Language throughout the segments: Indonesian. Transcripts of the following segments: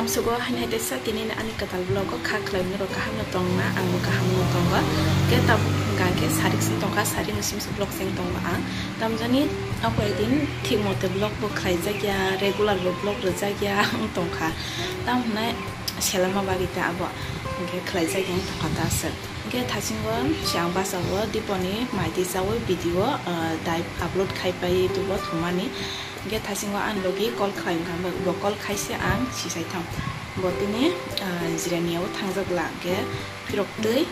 sugo hanya desa kini na ani katal blog kha klaim ro kaham no tongna ang kaham no tongwa ke tab gangke sarik sing tongka sari musim se blog sing tongwa ang tam jani aku edin thik mote blog bo khlaija ya regular bo blog reja ya tongka tam na selama bagita abo ke khlaija yang tongka tasar ke thasingwa siang basawo diponi maiti sawo video dai upload khai pai tu bo thumani ge thasingwa an logi call khaim kan bo call khaise ang sisai tham botini jiraniyaw thangjagla ge phiroktei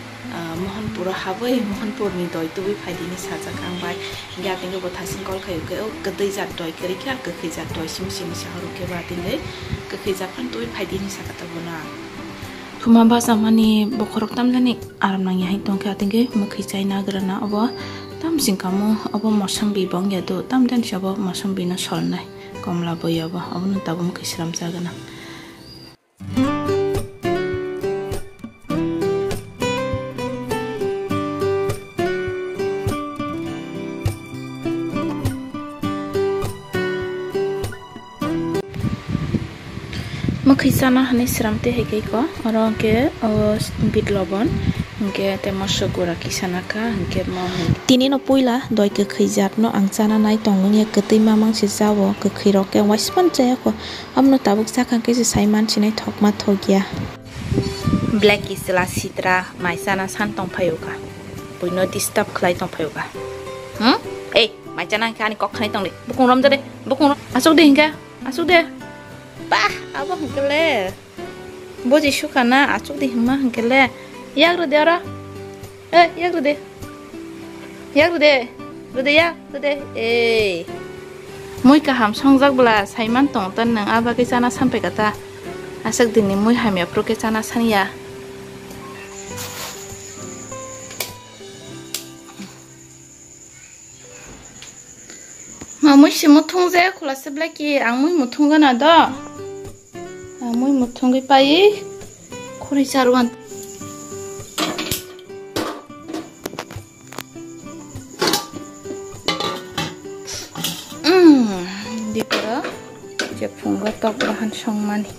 mohanpur habai mohanpur ni doi tubi phaidini sajak ang bai ge atinge bo thasing call khayu ge gedei jat doi kerikha gekhei jat doi simsim saharu ke batinge gekhei jat phan tubi phaidini sakata bona Tuma bahasa mani bokorok tam jani aram nang yahi tongke atinge mekhei chaina grana abo tam singkamu abo mosam bibong ya do tam dan shabo mosam bina solnai komla boya abo abo nu tabum kisram jagana mekhei chana hani siramte hege ko oro ke bit lobon ke te mosogura kisana ka ke mo tini no puila doi ke khijat no angchana nai tongung ye ketei mamang se jawo ke khiro ke waispan jaya ko amno tabuk sakang ke saiman chinai thokma thogya black isla sitra maisana san tong phayuka puino disturb khlai tong phayuka ei maicana ka ni kok khlai tong de bukung rom jade bukung asuk de hinga asuk de bah abo hengkele boji shukana asuk de hima hengkele yak rude ora yak rude moi kaham songjak bla saiman tong tan nang aba ke chana sampai kata asak dini moi hamya pro ke chana sania moi simo thongje khula se blaki ang moi muthong gana da moi muthong ge pai khori charwan dipura je phunga tok rahan songmani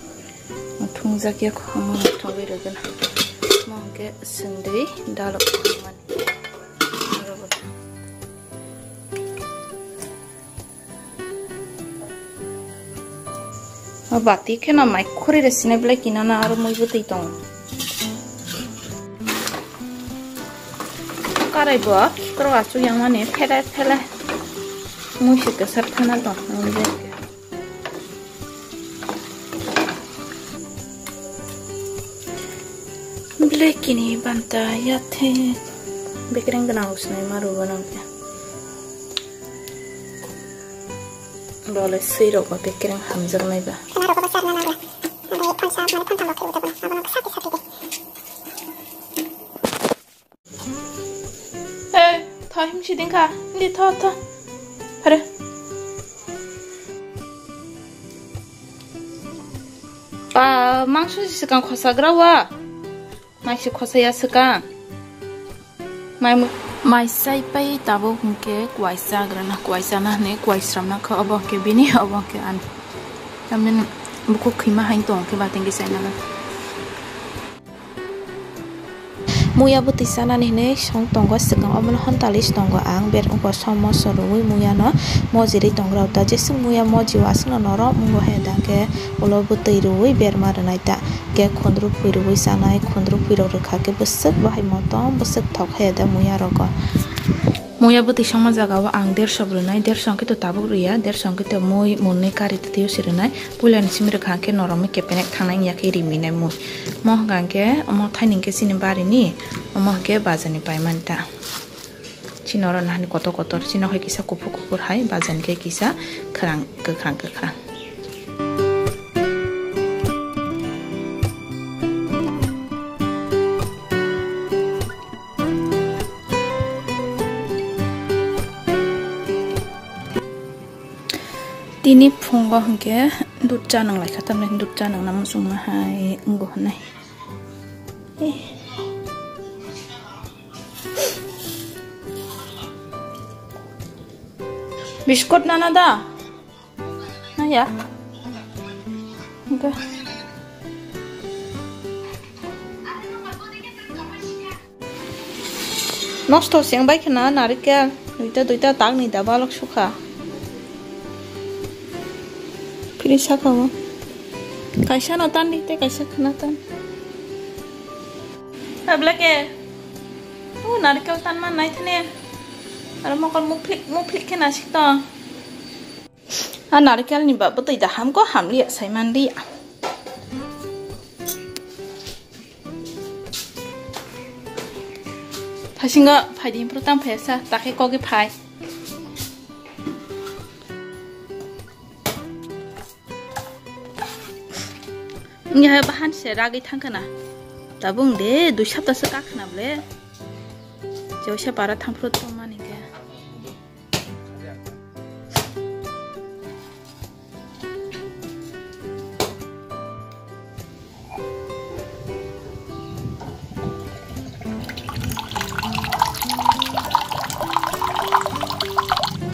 muthong jakia khama muthong be ragana mongke sendei dalok khmani bati kena mai khori resine blaki nana aro moi butei tong karai bo kro achu yang mane phela moi se kasar thana to blaki ni banta ya the bekreng gana usnai maru banam ke boleh siro ko bekreng hamjak nai ba 더 힘시딩가 니 더 그래 아 망수지 시간 코사그라와 마시 코사야 시간 mai sai pai tabo hunke kwaisa grana kwaisa na ne kwaisram na kha abo ke bini abo ke an tamen buku khima hain to ke batengi sai na muya buti sana ne song tonggo sikang omon hontalis tonggo ang ber ungko somo sorui muya no mojiri tongra ta jesung muya moji wasna noro mungo heda ke ulo buti rui ber marnai ta ke khondru purui sanai khondru piro rekha ke besek bahai motom besek thok heda muya rogo muya buti songma jaga wa ang 150 brunai 150 ke to tabuk riya 150 ke to moi munne kari te tiu sirenai pulan simre kha ke norome ke penek thangnai ya ke riminai mu mo gangke omo thaining ke sini bari ni omo ke bazani paimanta chinoro nahni koto chino hai kisa kupur hai bazan ke kisa khrang Tini phunggo hengke dut janang lai khatam lai dut janang namun sungma hai nggo nai biskut nana da na ya okay নষ্ট সেংবাই খেনা নারিকেল দুইটা তাক নি দা বালক সুখা ফিরি সাখাও কাইসা না টান দিতে কাইসা খানা টান আবলাকে ও নারিকেল টান মান নাই থানে আর মকল মুখ ফ্লিক খেনা শিখত আর নারিকেল নিবা বতই দা হামকো হামলিয়া সাইমান দিয়া Pasinga phai pro tam phesa take ko ge phai nya bahan se ragi thangkana tabung de du sapta se kakna ble josha para thampro to mani ge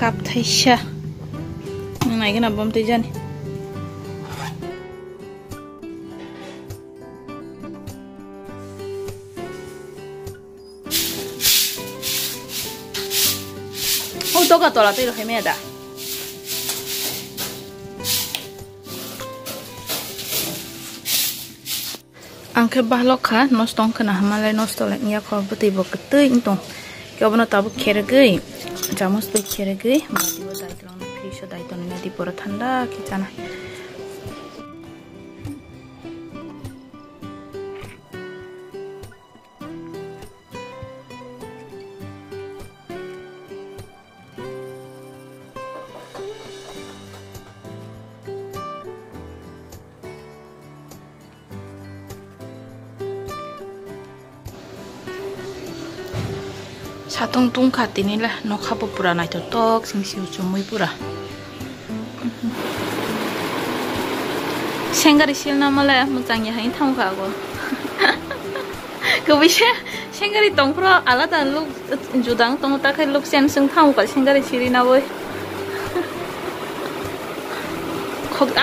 kap thaisha nai gana bom te jani o to ka tola te ro he me da angke bahlok kha nostong kana hamale nostole nya kho buti bo ketei intong kobno tabu khergei Jamus tuh kira gue, mati buat itu orang Krisha dah itu nih di pura thanda kita na. Satung tung kat ini lah, no kapo pura na itu tok, sing siu cumui pura. Sengari sil nama lah, muncangnya hain tamu kago. Kau bisa Sengari tong pura ala dan look judang tong tak kai look sen seng tamu kal Sengari sili na boy.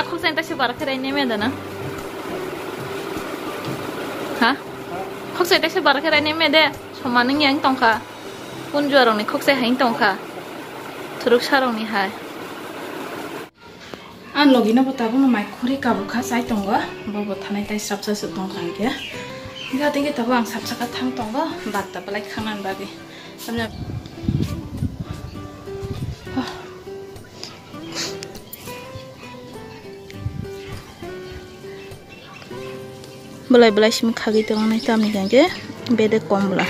Aku sen tak sebar kira ini mana na? Hah? Aku sen tak sebar kira ini mana? Cuma neng yang tong ka. Pun juarong ni kok saya hain tong ka, terus sarong ni hai. An logi na bota pun mai kuri kabu ka sai tong ga, bawa tanai tai sab sa tong kan ya. Enggak tinggi tahu ang sab sakat tang tong ga, bat tapi lagi kanan bagi. Sampai belai sih kaki tong nai tam ni kan ke, beda komla.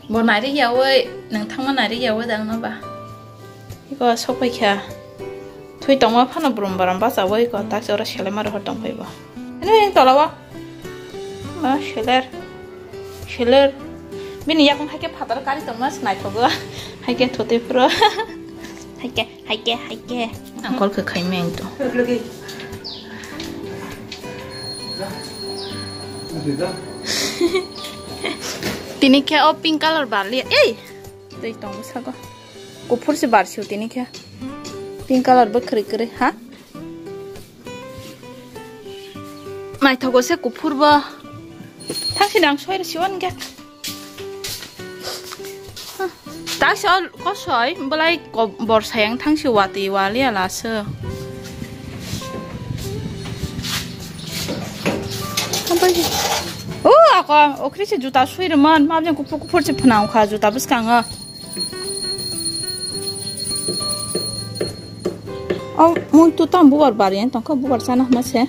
Bộ này đi dạo ơi, nâng thang này đi dạo ơi đang nó bà. I거 sốc bay kia. Thui tông mà phát nó bùm bàm bát dạo ơi, i거 tác cho ra xẹlẹ̀ mà rồi tông phải bà. Anh ơi, anh tỏ là bà. Mà xẹlẹ̀. Bên này cũng hay cái phát ra cái tông mà này thôi bà. Hay cái thôi tiếp rồi. Hay cái. Anh có cái khai men tu. Tini kya pink color barli eh dei tong sa ko kupur se bar siu tini kya pink color ba khri kre ha mai thogo se kupur ba thangsi dang soi siwan ga ta soi ko soi balai ko bor sayang thangsi wati wali ala se Oh, aku sih juta suai reman, maafnya kupur sih penau kah juta bes kanga. Oh, mau itu tam buar barian, tangka buar sana mas ya.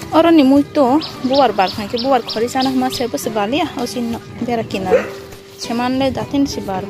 Orang ni mau itu buar bar, kan ke buar khori sana mas ya bes balik ya, osin berakinan. Cuman le datin si baru.